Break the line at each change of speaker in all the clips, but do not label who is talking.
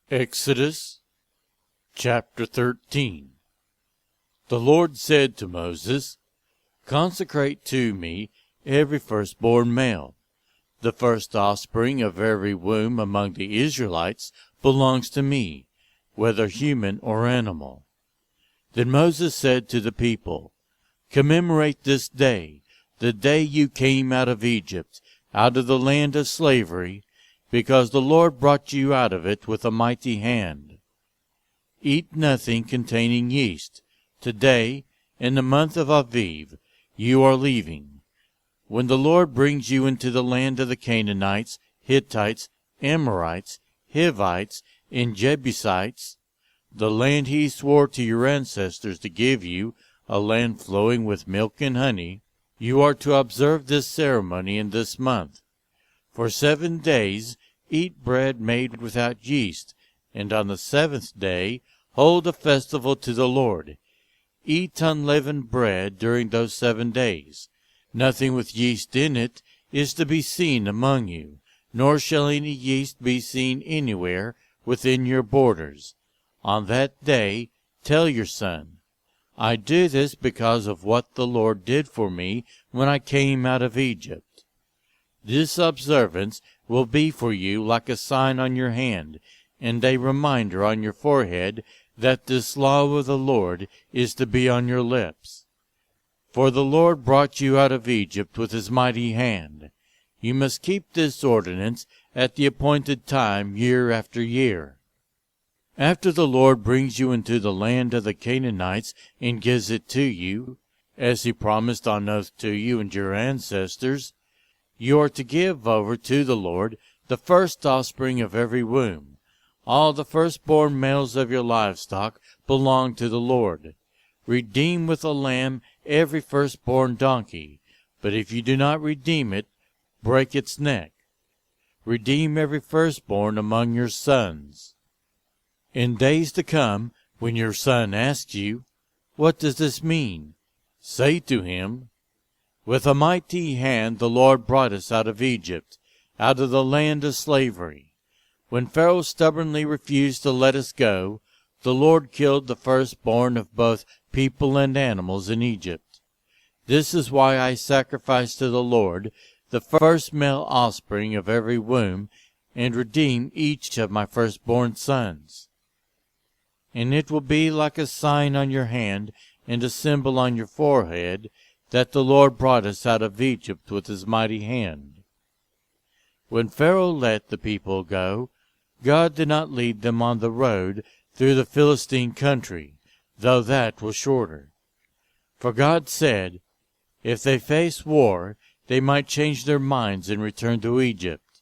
Exodus chapter 13. The Lord said to Moses, Consecrate to me every firstborn male. The first offspring of every womb among the Israelites belongs to me, whether human or animal. Then Moses said to the people, Commemorate this day, the day you came out of Egypt, out of the land of slavery, because the Lord brought you out of it with a mighty hand. Eat nothing containing yeast. Today, in the month of Aviv, you are leaving. When the Lord brings you into the land of the Canaanites, Hittites, Amorites, Hivites, and Jebusites, the land he swore to your ancestors to give you, a land flowing with milk and honey, you are to observe this ceremony in this month. For 7 days eat bread made without yeast, and on the 7th day hold a festival to the Lord. Eat unleavened bread during those 7 days. Nothing with yeast in it is to be seen among you, nor shall any yeast be seen anywhere within your borders. On that day tell your son, I do this because of what the Lord did for me when I came out of Egypt. This observance will be for you like a sign on your hand, and a reminder on your forehead that this law of the Lord is to be on your lips. For the Lord brought you out of Egypt with his mighty hand. You must keep this ordinance at the appointed time year after year. After the Lord brings you into the land of the Canaanites and gives it to you, as he promised on oath to you and your ancestors, you are to give over to the Lord the first offspring of every womb. All the firstborn males of your livestock belong to the Lord. Redeem with a lamb every firstborn donkey, but if you do not redeem it, break its neck. Redeem every firstborn among your sons. In days to come, when your son asks you, What does this mean? Say to him, With a mighty hand the Lord brought us out of Egypt, out of the land of slavery. When Pharaoh stubbornly refused to let us go, the Lord killed the firstborn of both people and animals in Egypt. This is why I sacrifice to the Lord the first male offspring of every womb, and redeem each of my firstborn sons. And it will be like a sign on your hand and a symbol on your forehead, that the Lord brought us out of Egypt with his mighty hand. When Pharaoh let the people go, God did not lead them on the road through the Philistine country, though that was shorter. For God said, if they face war, they might change their minds and return to Egypt.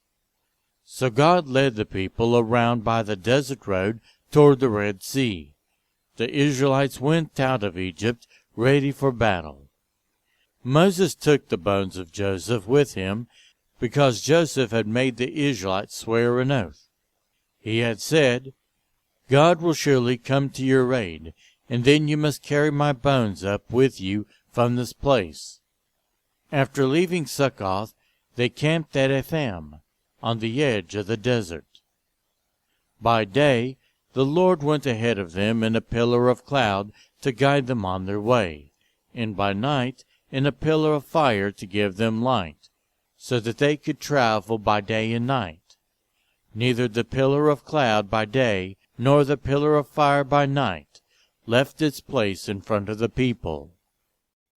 So God led the people around by the desert road toward the Red Sea. The Israelites went out of Egypt ready for battle. Moses took the bones of Joseph with him, because Joseph had made the Israelites swear an oath. He had said, God will surely come to your aid, and then you must carry my bones up with you from this place. After leaving Succoth, they camped at Etham, on the edge of the desert. By day, the Lord went ahead of them in a pillar of cloud to guide them on their way, and by night in a pillar of fire to give them light, so that they could travel by day and night. Neither the pillar of cloud by day nor the pillar of fire by night left its place in front of the people.